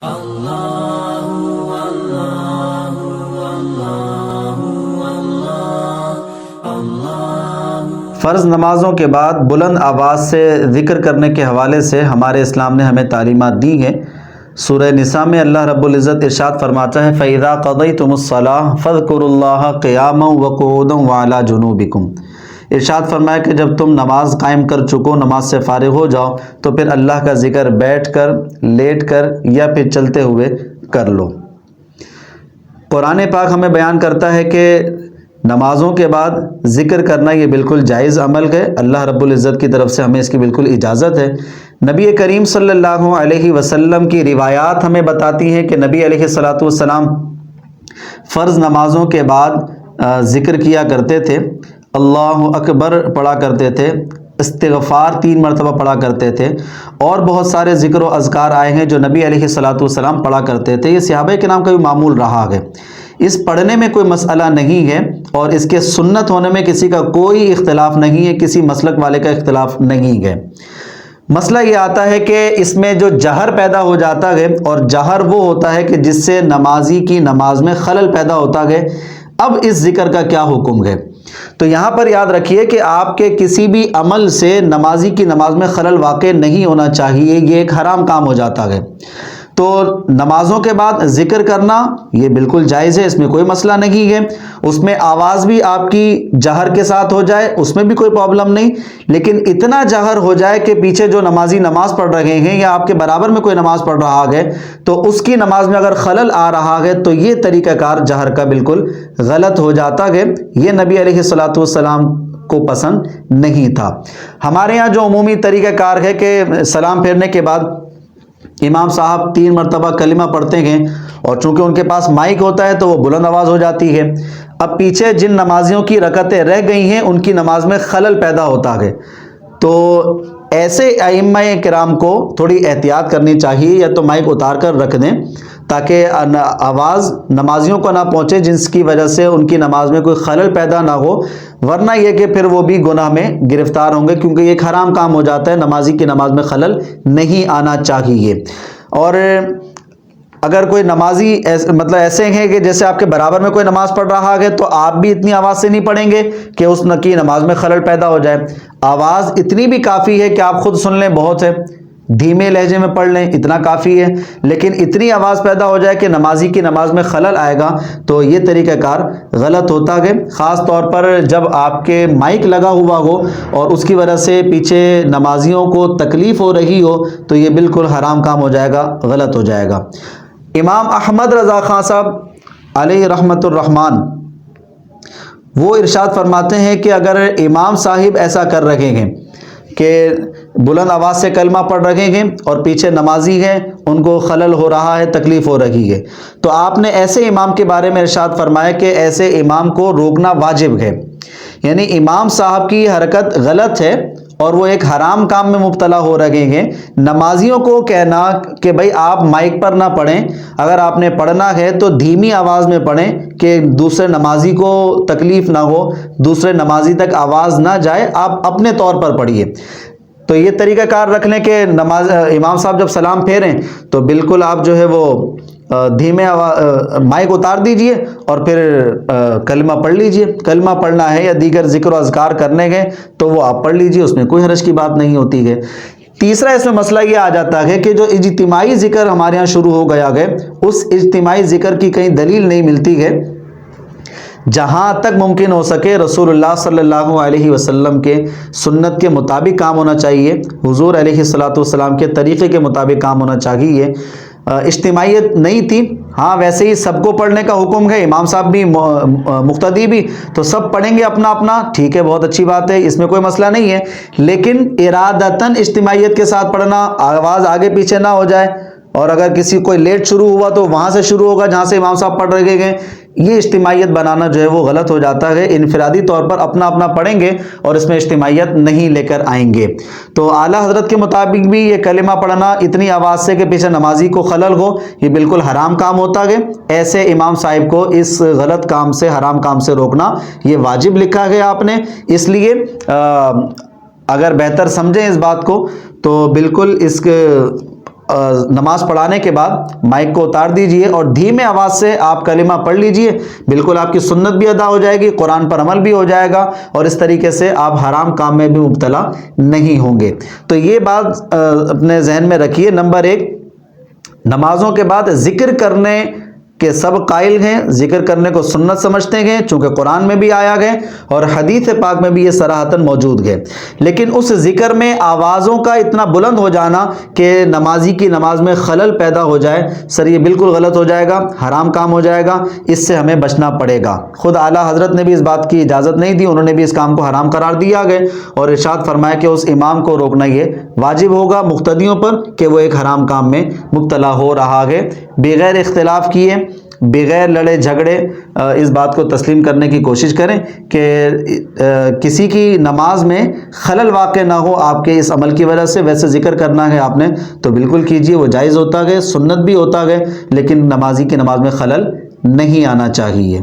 فرض نمازوں کے بعد بلند آواز سے ذکر کرنے کے حوالے سے ہمارے اسلام نے ہمیں تعلیمات دی ہیں۔ سورہ نساء میں اللہ رب العزت ارشاد فرماتا ہے فَإِذَا قَضَيْتُمُ الصَّلَاةَ فَاذْكُرُوا اللَّهَ قِيَامًا وَقُعُودًا وَعَلَى جُنُوبِكُمْ۔ ارشاد فرمایا کہ جب تم نماز قائم کر چکو، نماز سے فارغ ہو جاؤ، تو پھر اللہ کا ذکر بیٹھ کر، لیٹ کر یا پھر چلتے ہوئے کر لو۔ قرآن پاک ہمیں بیان کرتا ہے کہ نمازوں کے بعد ذکر کرنا یہ بالکل جائز عمل ہے، اللہ رب العزت کی طرف سے ہمیں اس کی بالکل اجازت ہے۔ نبی کریم صلی اللہ علیہ وسلم کی روایات ہمیں بتاتی ہیں کہ نبی علیہ الصلاۃ والسلام فرض نمازوں کے بعد ذکر کیا کرتے تھے، اللہ اکبر پڑھا کرتے تھے، استغفار 3 مرتبہ پڑھا کرتے تھے، اور بہت سارے ذکر و اذکار آئے ہیں جو نبی علیہ الصلاۃ والسلام پڑھا کرتے تھے۔ یہ صحابہ کرام کا بھی معمول رہا ہے، اس پڑھنے میں کوئی مسئلہ نہیں ہے، اور اس کے سنت ہونے میں کسی کا کوئی اختلاف نہیں ہے، کسی مسلک والے کا اختلاف نہیں ہے۔ مسئلہ یہ آتا ہے کہ اس میں جو جہر پیدا ہو جاتا ہے، اور جہر وہ ہوتا ہے کہ جس سے نمازی کی نماز میں خلل پیدا ہوتا ہے، اب اس ذکر کا کیا حکم ہے؟ تو یہاں پر یاد رکھیے کہ آپ کے کسی بھی عمل سے نمازی کی نماز میں خلل واقع نہیں ہونا چاہیے، یہ ایک حرام کام ہو جاتا ہے۔ تو نمازوں کے بعد ذکر کرنا یہ بالکل جائز ہے، اس میں کوئی مسئلہ نہیں ہے۔ اس میں آواز بھی آپ کی جہر کے ساتھ ہو جائے، اس میں بھی کوئی پرابلم نہیں، لیکن اتنا جہر ہو جائے کہ پیچھے جو نمازی نماز پڑھ رہے ہیں یا آپ کے برابر میں کوئی نماز پڑھ رہا ہے تو اس کی نماز میں اگر خلل آ رہا ہے تو یہ طریقہ کار جہر کا بالکل غلط ہو جاتا ہے۔ یہ نبی علیہ الصلاۃ والسلام کو پسند نہیں تھا۔ ہمارے ہاں جو عمومی طریقہ کار ہے کہ سلام پھیرنے کے بعد امام صاحب 3 مرتبہ کلمہ پڑھتے ہیں، اور چونکہ ان کے پاس مائک ہوتا ہے تو وہ بلند آواز ہو جاتی ہے۔ اب پیچھے جن نمازیوں کی رکعتیں رہ گئی ہیں ان کی نماز میں خلل پیدا ہوتا ہے، تو ایسے ائمہ کرام کو تھوڑی احتیاط کرنی چاہیے، یا تو مائک اتار کر رکھ دیں تاکہ آواز نمازیوں کو نہ پہنچے جس کی وجہ سے ان کی نماز میں کوئی خلل پیدا نہ ہو، ورنہ یہ کہ پھر وہ بھی گناہ میں گرفتار ہوں گے، کیونکہ یہ ایک حرام کام ہو جاتا ہے، نمازی کی نماز میں خلل نہیں آنا چاہیے۔ اور اگر کوئی نمازی ایسے ہیں کہ جیسے آپ کے برابر میں کوئی نماز پڑھ رہا ہے تو آپ بھی اتنی آواز سے نہیں پڑھیں گے کہ اس کی نماز میں خلل پیدا ہو جائے، آواز اتنی بھی کافی ہے کہ آپ خود سن لیں، بہت ہے، دھیمے لہجے میں پڑھ لیں، اتنا کافی ہے، لیکن اتنی آواز پیدا ہو جائے کہ نمازی کی نماز میں خلل آئے گا تو یہ طریقہ کار غلط ہوتا ہے۔ خاص طور پر جب آپ کے مائک لگا ہوا ہو اور اس کی وجہ سے پیچھے نمازیوں کو تکلیف ہو رہی ہو تو یہ بالکل حرام کام ہو جائے گا، غلط ہو جائے گا۔ امام احمد رضا خان صاحب علیہ رحمت الرحمن وہ ارشاد فرماتے ہیں کہ اگر امام صاحب ایسا کر رہے ہیں کہ بلند آواز سے کلمہ پڑھ رہے ہیں اور پیچھے نمازی ہیں، ان کو خلل ہو رہا ہے، تکلیف ہو رہی ہے، تو آپ نے ایسے امام کے بارے میں ارشاد فرمایا کہ ایسے امام کو روکنا واجب ہے، یعنی امام صاحب کی حرکت غلط ہے اور وہ ایک حرام کام میں مبتلا ہو رہے ہیں۔ نمازیوں کو کہنا کہ بھائی آپ مائک پر نہ پڑھیں، اگر آپ نے پڑھنا ہے تو دھیمی آواز میں پڑھیں کہ دوسرے نمازی کو تکلیف نہ ہو، دوسرے نمازی تک آواز نہ جائے، آپ اپنے طور پر پڑھیے۔ تو یہ طریقہ کار رکھ لیں کہ امام صاحب جب سلام پھیریں تو بالکل آپ جو ہے وہ دھیمے مائک اتار دیجئے اور پھر کلمہ پڑھ لیجئے، کلمہ پڑھنا ہے یا دیگر ذکر و اذکار کرنے گئے تو وہ آپ پڑھ لیجئے، اس میں کوئی حرج کی بات نہیں ہوتی ہے۔ تیسرا اس میں مسئلہ یہ آ جاتا ہے کہ جو اجتماعی ذکر ہمارے ہاں شروع ہو گیا ہے، اس اجتماعی ذکر کی کہیں دلیل نہیں ملتی ہے۔ جہاں تک ممکن ہو سکے رسول اللہ صلی اللہ علیہ وسلم کے سنت کے مطابق کام ہونا چاہیے، حضور علیہ الصلاۃ والسلام کے طریقے کے مطابق کام ہونا چاہیے۔ اجتماعیت نہیں تھی، ہاں ویسے ہی سب کو پڑھنے کا حکم ہے، امام صاحب بھی مقتدی بھی، تو سب پڑھیں گے اپنا اپنا، ٹھیک ہے، بہت اچھی بات ہے، اس میں کوئی مسئلہ نہیں ہے، لیکن ارادتاً اجتماعیت کے ساتھ پڑھنا، آواز آگے پیچھے نہ ہو جائے، اور اگر کسی کوئی لیٹ شروع ہوا تو وہاں سے شروع ہوگا جہاں سے امام صاحب پڑھ رہے ہیں، یہ اجتماعیت بنانا جو ہے وہ غلط ہو جاتا ہے۔ انفرادی طور پر اپنا اپنا پڑھیں گے اور اس میں اجتماعیت نہیں لے کر آئیں گے۔ تو اعلیٰ حضرت کے مطابق بھی یہ کلمہ پڑھنا اتنی آواز سے کہ پیچھے نمازی کو خلل ہو، یہ بالکل حرام کام ہوتا ہے۔ ایسے امام صاحب کو اس غلط کام سے، حرام کام سے روکنا یہ واجب لکھا گیا آپ نے، اس لیے اگر بہتر سمجھیں اس بات کو تو بالکل اس کے نماز پڑھانے کے بعد مائک کو اتار دیجئے اور دھیمے آواز سے آپ کلمہ پڑھ لیجئے، بالکل آپ کی سنت بھی ادا ہو جائے گی، قرآن پر عمل بھی ہو جائے گا، اور اس طریقے سے آپ حرام کام میں بھی مبتلا نہیں ہوں گے۔ تو یہ بات اپنے ذہن میں رکھیے۔ نمبر 1، نمازوں کے بعد ذکر کرنے کے سب قائل ہیں، ذکر کرنے کو سنت سمجھتے ہیں، چونکہ قرآن میں بھی آیا گئے اور حدیث پاک میں بھی یہ صراحتاً موجود ہے۔ لیکن اس ذکر میں آوازوں کا اتنا بلند ہو جانا کہ نمازی کی نماز میں خلل پیدا ہو جائے، سر یہ بالکل غلط ہو جائے گا، حرام کام ہو جائے گا، اس سے ہمیں بچنا پڑے گا۔ خود اعلیٰ حضرت نے بھی اس بات کی اجازت نہیں دی، انہوں نے بھی اس کام کو حرام قرار دیا گئے اور ارشاد فرمایا کہ اس امام کو روکنا یہ واجب ہوگا مقتدیوں پر کہ وہ ایک حرام کام میں مبتلا ہو رہا ہے۔ بغیر اختلاف کیے، بغیر لڑے جھگڑے اس بات کو تسلیم کرنے کی کوشش کریں کہ کسی کی نماز میں خلل واقع نہ ہو آپ کے اس عمل کی وجہ سے۔ ویسے ذکر کرنا ہے آپ نے تو بالکل کیجئے، وہ جائز ہوتا ہے، سنت بھی ہوتا ہے، لیکن نمازی کی نماز میں خلل نہیں آنا چاہیے۔